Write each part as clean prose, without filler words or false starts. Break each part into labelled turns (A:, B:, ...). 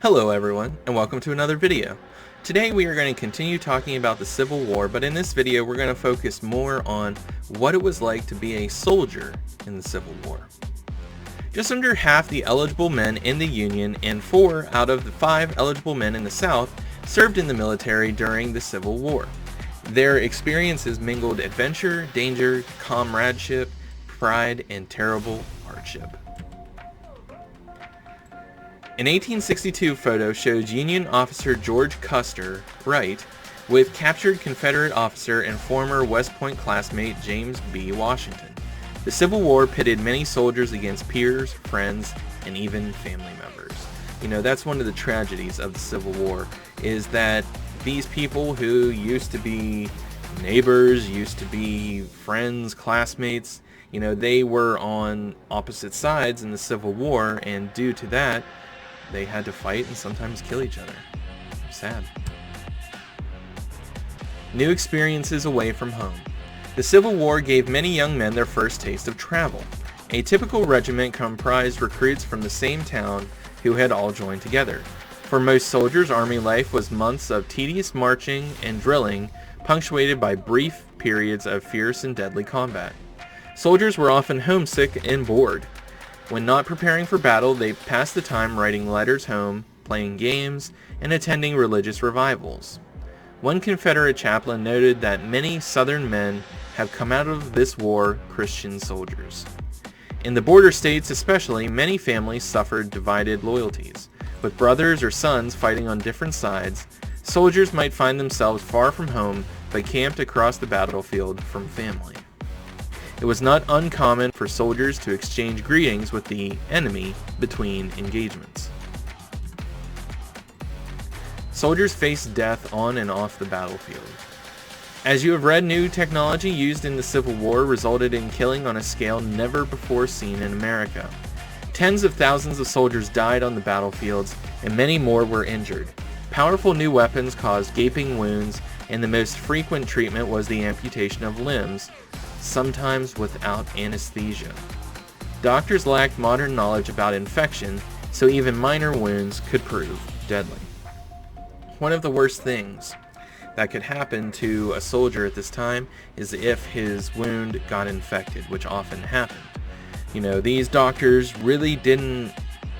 A: Hello everyone, and welcome to another video. Today we are going to continue talking about the Civil War, but in this video we're going to focus more on what it was like to be a soldier in the Civil War. Just under half the eligible men in the Union and 4 out of the 5 eligible men in the South served in the military during the Civil War. Their experiences mingled adventure, danger, comradeship, pride, and terrible hardship. An 1862 photo shows Union officer George Custer Wright with captured Confederate officer and former West Point classmate James B. Washington. The Civil War pitted many soldiers against peers, friends, and even family members. You know, that's one of the tragedies of the Civil War, is that these people who used to be neighbors, used to be friends, classmates, you know, they were on opposite sides in the Civil War, and due to that, they had to fight and sometimes kill each other. Sad. New experiences away from home. The Civil War gave many young men their first taste of travel. A typical regiment comprised recruits from the same town who had all joined together. For most soldiers, Army life was months of tedious marching and drilling, punctuated by brief periods of fierce and deadly combat. Soldiers were often homesick and bored. When not preparing for battle, they passed the time writing letters home, playing games, and attending religious revivals. One Confederate chaplain noted that many Southern men have come out of this war Christian soldiers. In the border states especially, many families suffered divided loyalties. With brothers or sons fighting on different sides, soldiers might find themselves far from home but camped across the battlefield from family. It was not uncommon for soldiers to exchange greetings with the enemy between engagements. Soldiers faced death on and off the battlefield. As you have read, new technology used in the Civil War resulted in killing on a scale never before seen in America. Tens of thousands of soldiers died on the battlefields, and many more were injured. Powerful new weapons caused gaping wounds, and the most frequent treatment was the amputation of limbs, sometimes without anesthesia. Doctors lacked modern knowledge about infection, so even minor wounds could prove deadly. One of the worst things that could happen to a soldier at this time is if his wound got infected, which often happened. You know, these doctors really didn't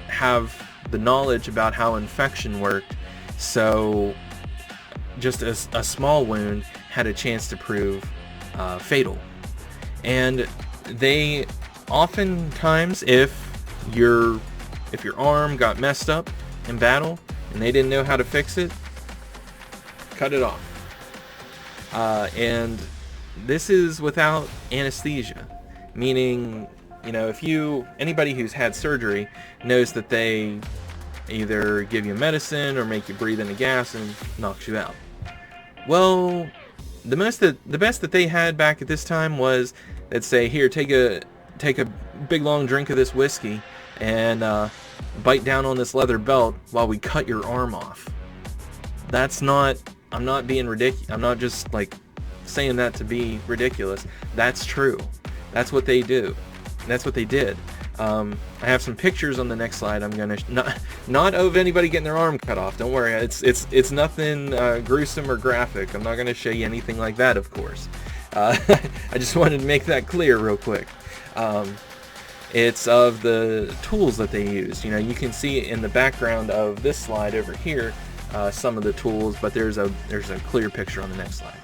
A: have the knowledge about how infection worked, so just a small wound had a chance to prove fatal. And they oftentimes, if your arm got messed up in battle and they didn't know how to fix it, cut it off. And this is without anesthesia, meaning, you know, anybody who's had surgery knows that they either give you medicine or make you breathe in a gas and knocks you out. Well, the best that they had back at this time was, they'd say, here, take a big long drink of this whiskey and bite down on this leather belt while we cut your arm off. I'm not being ridiculous. I'm not just like saying that to be ridiculous. That's true. That's what they do. That's what they did. I have some pictures on the next slide. I'm gonna not of anybody getting their arm cut off. Don't worry. It's nothing gruesome or graphic. I'm not gonna show you anything like that, of course. I just wanted to make that clear real quick. It's of the tools that they used. You know, you can see in the background of this slide over here some of the tools, but there's a clear picture on the next slide.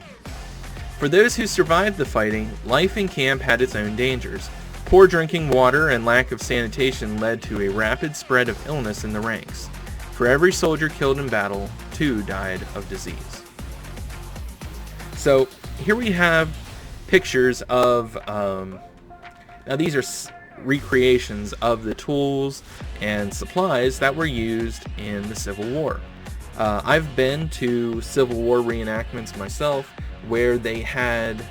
A: For those who survived the fighting, life in camp had its own dangers. Poor drinking water and lack of sanitation led to a rapid spread of illness in the ranks. For every soldier killed in battle, 2 died of disease. So here we have pictures of, now these are recreations of the tools and supplies that were used in the Civil War. I've been to Civil War reenactments myself where they had,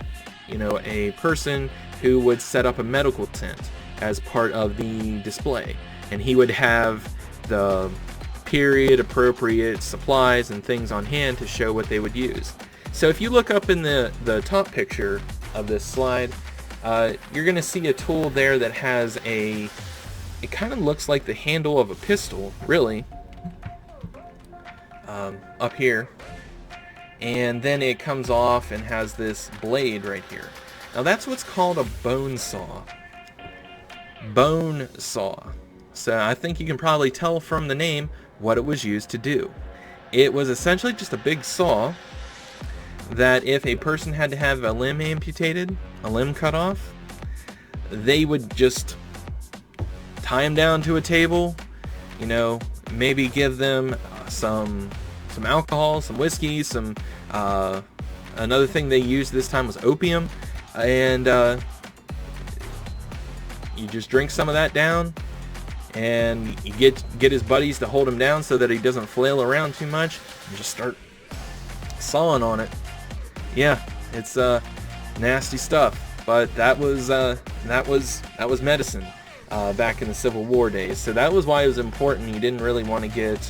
A: you know, a person who would set up a medical tent as part of the display, and he would have the period appropriate supplies and things on hand to show what they would use. So if you look up in the top picture of this slide, you're going to see a tool there that has it kind of looks like the handle of a pistol, really, up here, and then it comes off and has this blade right here. Now that's what's called a bone saw. Bone saw. So I think you can probably tell from the name what it was used to do. It was essentially just a big saw that if a person had to have a limb amputated, a limb cut off, they would just tie them down to a table, you know, maybe give them some alcohol, some whiskey, some another thing they used this time was opium, and you just drink some of that down, and you get his buddies to hold him down so that he doesn't flail around too much, and just start sawing on it. Yeah, it's nasty stuff, but that was medicine back in the Civil War days. So that was why it was important. You didn't really want to get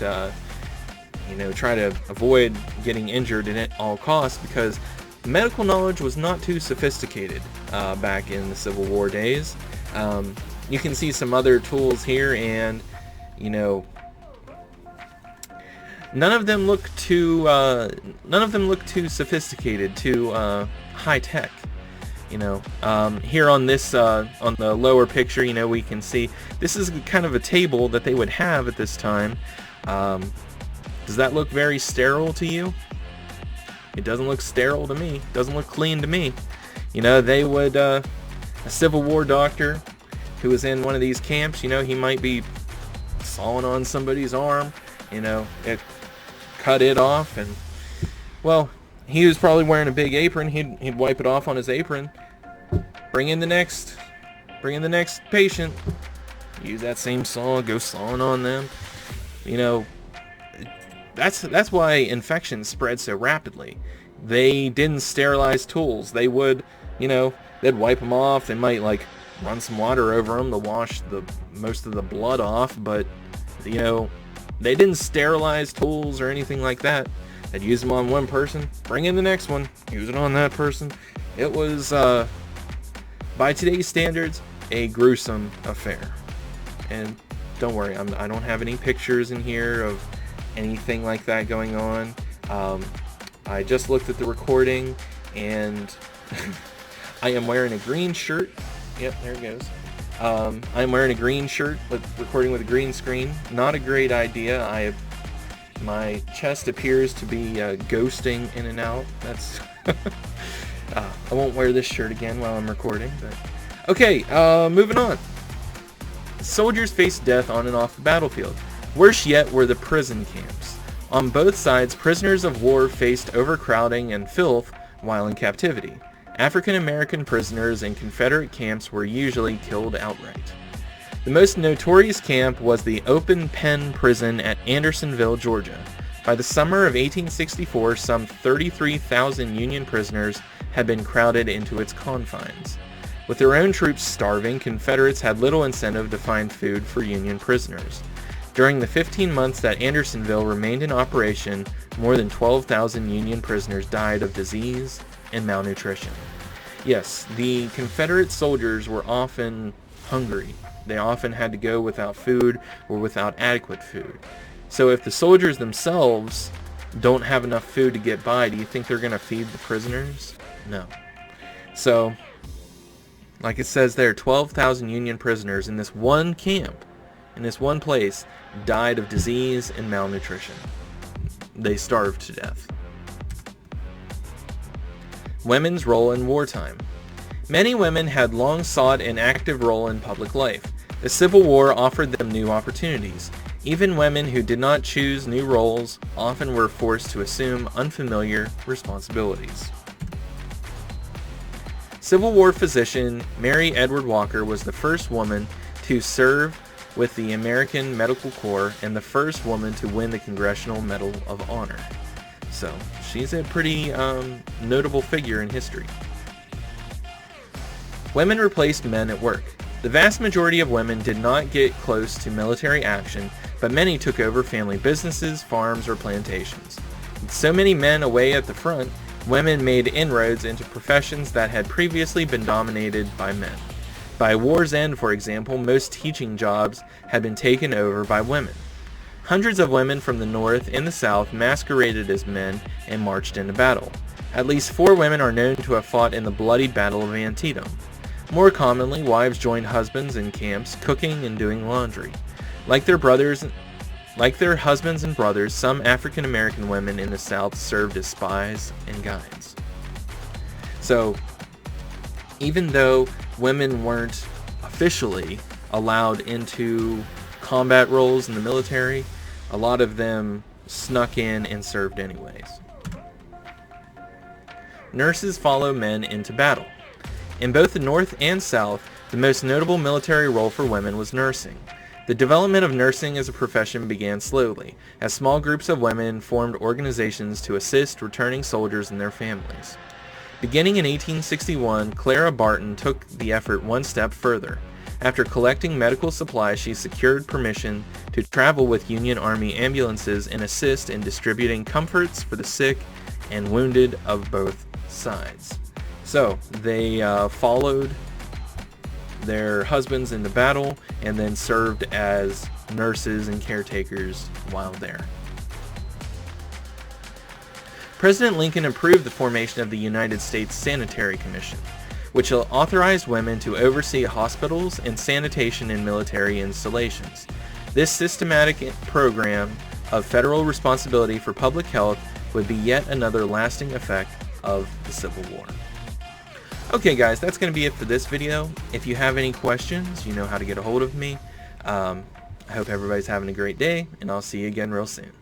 A: try to avoid getting injured at all costs, because medical knowledge was not too sophisticated back in the Civil War days. You can see some other tools here, and none of them look too sophisticated, too high tech. Here on this on the lower picture, we can see this is kind of a table that they would have at this time. Does that look very sterile to you? It doesn't look sterile to me. It doesn't look clean to me. They would a Civil War doctor who was in one of these camps, he might be sawing on somebody's arm, it cut it off, and well, he was probably wearing a big apron. He'd wipe it off on his apron. Bring in the next patient. Use that same saw, go sawing on them. That's why infections spread so rapidly. They didn't sterilize tools. They would, they'd wipe them off. They might run some water over them to wash most of the blood off, but they didn't sterilize tools or anything like that. They'd use them on one person, bring in the next one, use it on that person. It was, by today's standards, a gruesome affair. And don't worry, I don't have any pictures in here of anything like that going on. I just looked at the recording, and I am wearing a green shirt. Yep, there it goes. I'm wearing a green shirt, recording with a green screen. Not a great idea. My chest appears to be ghosting in and out. That's I won't wear this shirt again while I'm recording. But okay, moving on. Soldiers faced death on and off the battlefield. Worse yet were the prison camps. On both sides, prisoners of war faced overcrowding and filth while in captivity. African American prisoners in Confederate camps were usually killed outright. The most notorious camp was the Open Pen Prison at Andersonville, Georgia. By the summer of 1864, some 33,000 Union prisoners had been crowded into its confines. With their own troops starving, Confederates had little incentive to find food for Union prisoners. During the 15 months that Andersonville remained in operation, more than 12,000 Union prisoners died of disease and malnutrition. Yes, the Confederate soldiers were often hungry. They often had to go without food or without adequate food. So if the soldiers themselves don't have enough food to get by, do you think they're going to feed the prisoners? No. So, like it says there, 12,000 Union prisoners in this one camp, in this one place, died of disease and malnutrition. They starved to death. Women's role in wartime. Many women had long sought an active role in public life. The Civil War offered them new opportunities. Even women who did not choose new roles often were forced to assume unfamiliar responsibilities. Civil War physician Mary Edward Walker was the first woman to serve with the American Medical Corps and the first woman to win the Congressional Medal of Honor. So, she's a pretty notable figure in history. Women replaced men at work. The vast majority of women did not get close to military action, but many took over family businesses, farms, or plantations. With so many men away at the front, women made inroads into professions that had previously been dominated by men. By war's end, for example, most teaching jobs had been taken over by women. Hundreds of women from the North and the South masqueraded as men and marched into battle. At least 4 women are known to have fought in the bloody Battle of Antietam. More commonly, wives joined husbands in camps, cooking and doing laundry. Like their husbands and brothers, some African American women in the South served as spies and guides. So, even though women weren't officially allowed into combat roles in the military, a lot of them snuck in and served anyways. Nurses follow men into battle. In both the North and South, the most notable military role for women was nursing. The development of nursing as a profession began slowly, as small groups of women formed organizations to assist returning soldiers and their families. Beginning in 1861, Clara Barton took the effort one step further. After collecting medical supplies, she secured permission to travel with Union Army ambulances and assist in distributing comforts for the sick and wounded of both sides. So they followed their husbands into battle and then served as nurses and caretakers while there. President Lincoln approved the formation of the United States Sanitary Commission, which authorized women to oversee hospitals and sanitation in military installations. This systematic program of federal responsibility for public health would be yet another lasting effect of the Civil War. Okay guys, that's going to be it for this video. If you have any questions, you know how to get a hold of me. I hope everybody's having a great day, and I'll see you again real soon.